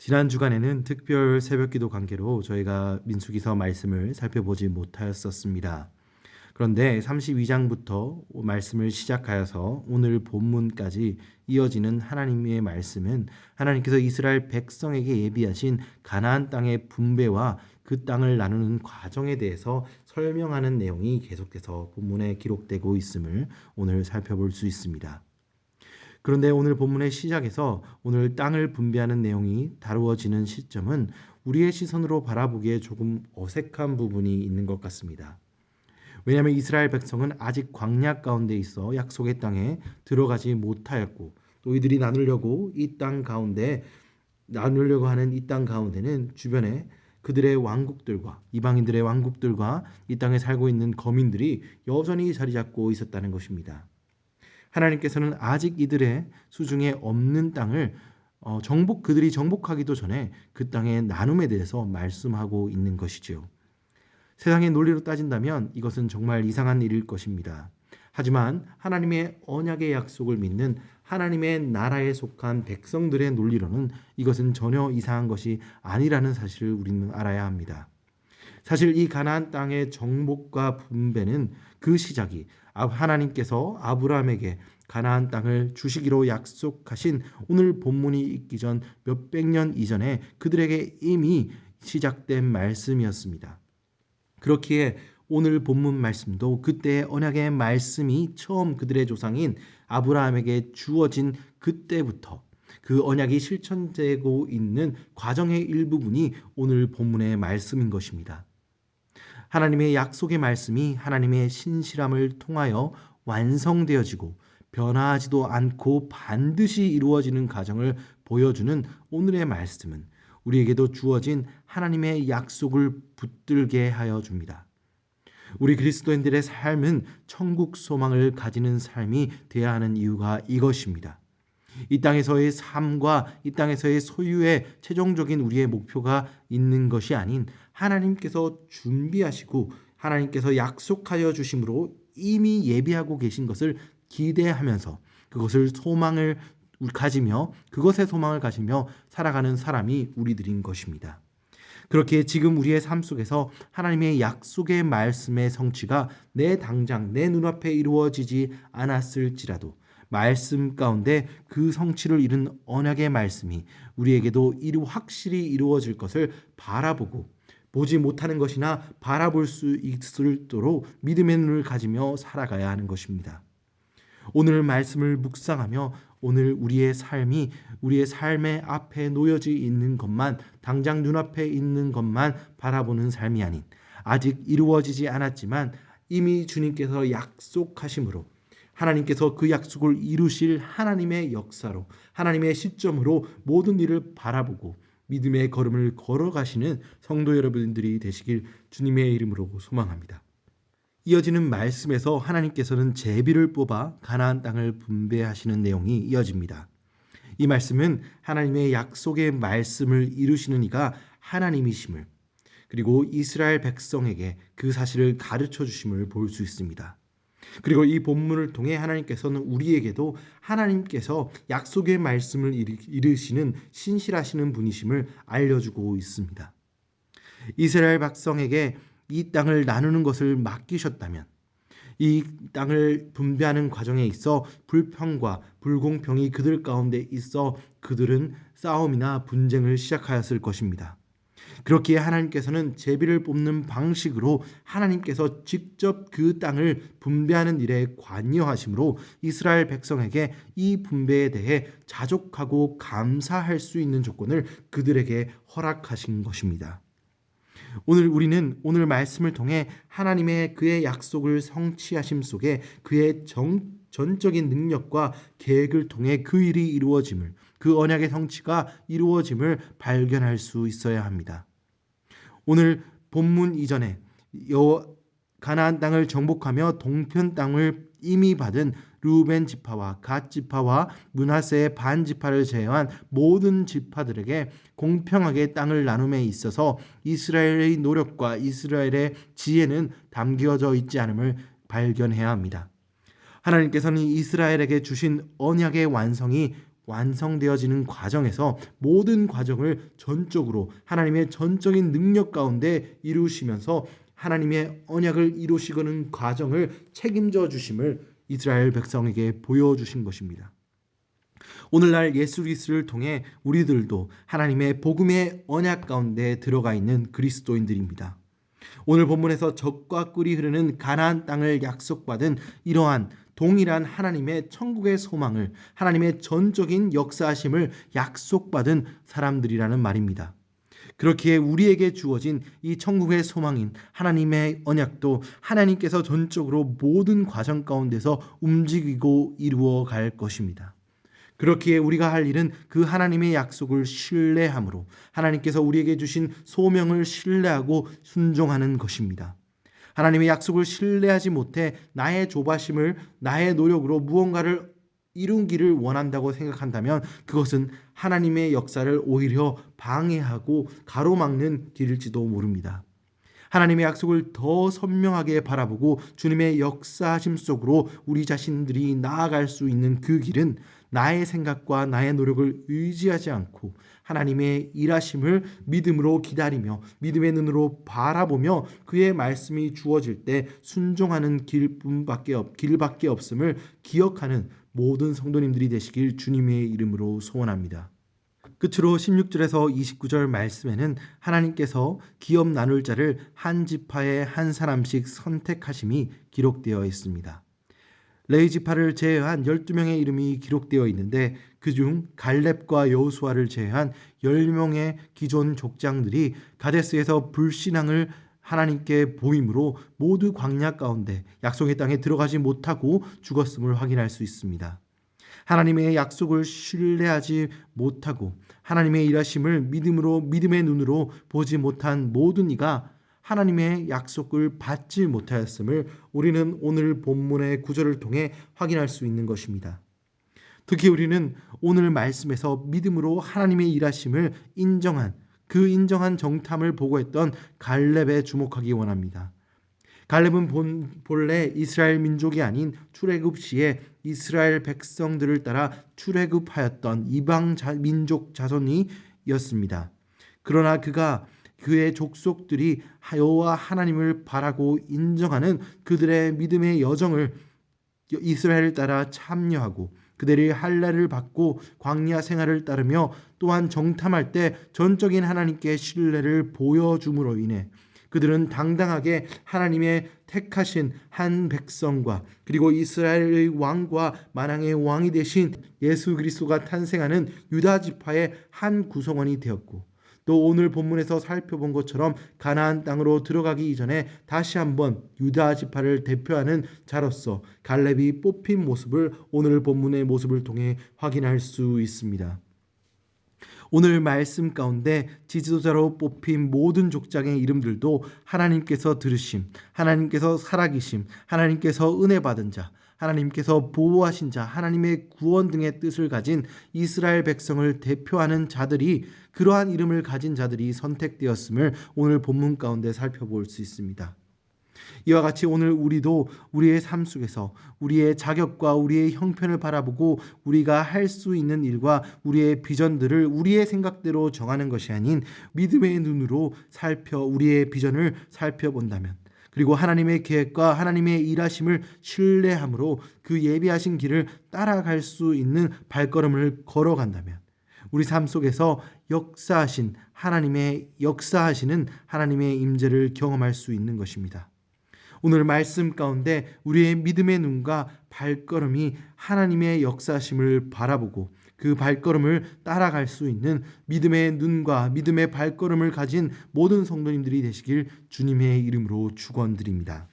지난 주간에는 특별 새벽기도 관계로 저희가 민수기서 말씀을 살펴보지 못하였었습니다. 그런데 32장부터 말씀을 시작하여서 오늘 본문까지 이어지는 하나님의 말씀은 하나님께서 이스라엘 백성에게 예비하신 가나안 땅의 분배와 그 땅을 나누는 과정에 대해서 설명하는 내용이 계속해서 본문에 기록되고 있음을 오늘 살펴볼 수 있습니다. 그런데 오늘 본문의 시작에서 오늘 땅을 분배하는 내용이 다루어지는 시점은 우리의 시선으로 바라보기에 조금 어색한 부분이 있는 것 같습니다. 왜냐하면 이스라엘 백성은 아직 광야 가운데 있어 약속의 땅에 들어가지 못하였고, 또 이들이 나누려고 하는 이 땅 가운데는 주변에 그들의 왕국들과 이방인들의 왕국들과 이 땅에 살고 있는 거민들이 여전히 자리 잡고 있었다는 것입니다. 하나님께서는 아직 이들의 수중에 없는 땅을 그들이 정복하기도 전에 그 땅의 나눔에 대해서 말씀하고 있는 것이지요. 세상의 논리로 따진다면 이것은 정말 이상한 일일 것입니다. 하지만 하나님의 언약의 약속을 믿는 하나님의 나라에 속한 백성들의 논리로는 이것은 전혀 이상한 것이 아니라는 사실을 우리는 알아야 합니다. 사실 이 가나안 땅의 정복과 분배는 그 시작이 하나님께서 아브라함에게 가나안 땅을 주시기로 약속하신 오늘 본문이 있기 전 몇백 년 이전에 그들에게 이미 시작된 말씀이었습니다. 그렇기에 오늘 본문 말씀도 그때의 언약의 말씀이 처음 그들의 조상인 아브라함에게 주어진 그때부터 그 언약이 실천되고 있는 과정의 일부분이 오늘 본문의 말씀인 것입니다. 하나님의 약속의 말씀이 하나님의 신실함을 통하여 완성되어지고 변화하지도 않고 반드시 이루어지는 과정을 보여주는 오늘의 말씀은 우리에게도 주어진 하나님의 약속을 붙들게 하여 줍니다. 우리 그리스도인들의 삶은 천국 소망을 가지는 삶이 되어야 하는 이유가 이것입니다. 이 땅에서의 삶과 이 땅에서의 소유의 최종적인 우리의 목표가 있는 것이 아닌 하나님께서 준비하시고 하나님께서 약속하여 주심으로 이미 예비하고 계신 것을 기대하면서 그것의 소망을 가지며 살아가는 사람이 우리들인 것입니다. 그렇게 지금 우리의 삶 속에서 하나님의 약속의 말씀의 성취가 당장 내 눈앞에 이루어지지 않았을지라도 말씀 가운데 그 성취를 이룬 언약의 말씀이 우리에게도 확실히 이루어질 것을 바라보고 보지 못하는 것이나 바라볼 수 있도록 믿음의 눈을 가지며 살아가야 하는 것입니다. 오늘 말씀을 묵상하며 오늘 우리의 삶의 앞에 놓여져 있는 것만, 당장 눈앞에 있는 것만 바라보는 삶이 아닌 아직 이루어지지 않았지만 이미 주님께서 약속하심으로 하나님께서 그 약속을 이루실 하나님의 역사로 하나님의 시점으로 모든 일을 바라보고 믿음의 걸음을 걸어가시는 성도 여러분들이 되시길 주님의 이름으로 소망합니다. 이어지는 말씀에서 하나님께서는 제비를 뽑아 가나안 땅을 분배하시는 내용이 이어집니다. 이 말씀은 하나님의 약속의 말씀을 이루시는 이가 하나님이심을, 그리고 이스라엘 백성에게 그 사실을 가르쳐 주심을 볼 수 있습니다. 그리고 이 본문을 통해 하나님께서는 우리에게도 하나님께서 약속의 말씀을 이루시는 신실하시는 분이심을 알려주고 있습니다. 이스라엘 백성에게 이 땅을 나누는 것을 맡기셨다면 이 땅을 분배하는 과정에 있어 불평과 불공평이 그들 가운데 있어 그들은 싸움이나 분쟁을 시작하였을 것입니다. 그렇기에 하나님께서는 제비를 뽑는 방식으로 하나님께서 직접 그 땅을 분배하는 일에 관여하심으로 이스라엘 백성에게 이 분배에 대해 자족하고 감사할 수 있는 조건을 그들에게 허락하신 것입니다. 우리는 오늘 말씀을 통해 하나님의 그의 약속을 성취하심 속에 그의 전적인 능력과 계획을 통해 그 일이 이루어짐을, 그 언약의 성취가 이루어짐을 발견할 수 있어야 합니다. 오늘 본문 이전에 가나안 땅을 정복하며 동편 땅을 이미 받은 르우벤 지파와 갓 지파와 므낫세의 반 지파를 제외한 모든 지파들에게 공평하게 땅을 나눔에 있어서 이스라엘의 노력과 이스라엘의 지혜는 담겨져 있지 않음을 발견해야 합니다. 하나님께서는 이스라엘에게 주신 언약의 완성이 완성되어지는 과정에서 모든 과정을 전적으로 하나님의 전적인 능력 가운데 이루시면서 하나님의 언약을 이루시고는 과정을 책임져 주심을 이스라엘 백성에게 보여주신 것입니다. 오늘날 예수 그리스도를 통해 우리들도 하나님의 복음의 언약 가운데 들어가 있는 그리스도인들입니다. 오늘 본문에서 적과 꿀이 흐르는 가나안 땅을 약속받은 이러한 동일한 하나님의 천국의 소망을, 하나님의 전적인 역사하심을 약속받은 사람들이라는 말입니다. 그렇기에 우리에게 주어진 이 천국의 소망인 하나님의 언약도 하나님께서 전적으로 모든 과정 가운데서 움직이고 이루어 갈 것입니다. 그렇기에 우리가 할 일은 그 하나님의 약속을 신뢰함으로 하나님께서 우리에게 주신 소명을 신뢰하고 순종하는 것입니다. 하나님의 약속을 신뢰하지 못해 나의 조바심을, 나의 노력으로 무언가를 이루기를 원한다고 생각한다면 그것은 하나님의 역사를 오히려 방해하고 가로막는 길일지도 모릅니다. 하나님의 약속을 더 선명하게 바라보고 주님의 역사하심 속으로 우리 자신들이 나아갈 수 있는 그 길은 나의 생각과 나의 노력을 의지하지 않고 하나님의 일하심을 믿음으로 기다리며 믿음의 눈으로 바라보며 그의 말씀이 주어질 때 순종하는 길밖에 없음을 기억하는 모든 성도님들이 되시길 주님의 이름으로 소원합니다. 끝으로 16절에서 29절 말씀에는 하나님께서 기업 나눌 자를 한 지파에 한 사람씩 선택하심이 기록되어 있습니다. 레위 지파를 제외한 12명의 이름이 기록되어 있는데 그중 갈렙과 여호수아를 제외한 10명의 기존 족장들이 가데스에서 불신앙을 하나님께 보임으로 모두 광야 가운데 약속의 땅에 들어가지 못하고 죽었음을 확인할 수 있습니다. 하나님의 약속을 신뢰하지 못하고 하나님의 일하심을 믿음의 눈으로 보지 못한 모든 이가 하나님의 약속을 받지 못하였음을 우리는 오늘 본문의 구절을 통해 확인할 수 있는 것입니다. 특히 우리는 오늘 말씀에서 믿음으로 하나님의 일하심을 인정한 정탐을 보고했던 갈렙에 주목하기 원합니다. 갈렙은 본래 이스라엘 민족이 아닌 출애굽 시에 이스라엘 백성들을 따라 출애굽하였던 이방 민족 자손이었습니다. 그러나 그의 족속들이 여호와 하나님을 바라고 인정하는 그들의 믿음의 여정을 이스라엘을 따라 참여하고 그들이 할례를 받고 광야 생활을 따르며 또한 정탐할 때 전적인 하나님께 신뢰를 보여줌으로 인해 그들은 당당하게 하나님의 택하신 한 백성과 그리고 이스라엘의 왕과 만왕의 왕이 되신 예수 그리스도가 탄생하는 유다 지파의 한 구성원이 되었고 또 오늘 본문에서 살펴본 것처럼 가나안 땅으로 들어가기 이전에 다시 한번 유다 지파를 대표하는 자로서 갈렙이 뽑힌 모습을 오늘 본문의 모습을 통해 확인할 수 있습니다. 오늘 말씀 가운데 지도자로 뽑힌 모든 족장의 이름들도 하나님께서 들으심, 하나님께서 살아계심, 하나님께서 은혜 받은 자, 하나님께서 보호하신 자, 하나님의 구원 등의 뜻을 가진 이스라엘 백성을 대표하는 자들이 그러한 이름을 가진 자들이 선택되었음을 오늘 본문 가운데 살펴볼 수 있습니다. 이와 같이 오늘 우리도 우리의 삶 속에서 우리의 자격과 우리의 형편을 바라보고 우리가 할 수 있는 일과 우리의 비전들을 우리의 생각대로 정하는 것이 아닌 믿음의 눈으로 우리의 비전을 살펴본다면 그리고 하나님의 계획과 하나님의 일하심을 신뢰함으로 그 예비하신 길을 따라갈 수 있는 발걸음을 걸어간다면 우리 삶 속에서 역사하시는 하나님의 임재를 경험할 수 있는 것입니다. 오늘 말씀 가운데 우리의 믿음의 눈과 발걸음이 하나님의 역사심을 바라보고 그 발걸음을 따라갈 수 있는 믿음의 눈과 믿음의 발걸음을 가진 모든 성도님들이 되시길 주님의 이름으로 축원드립니다.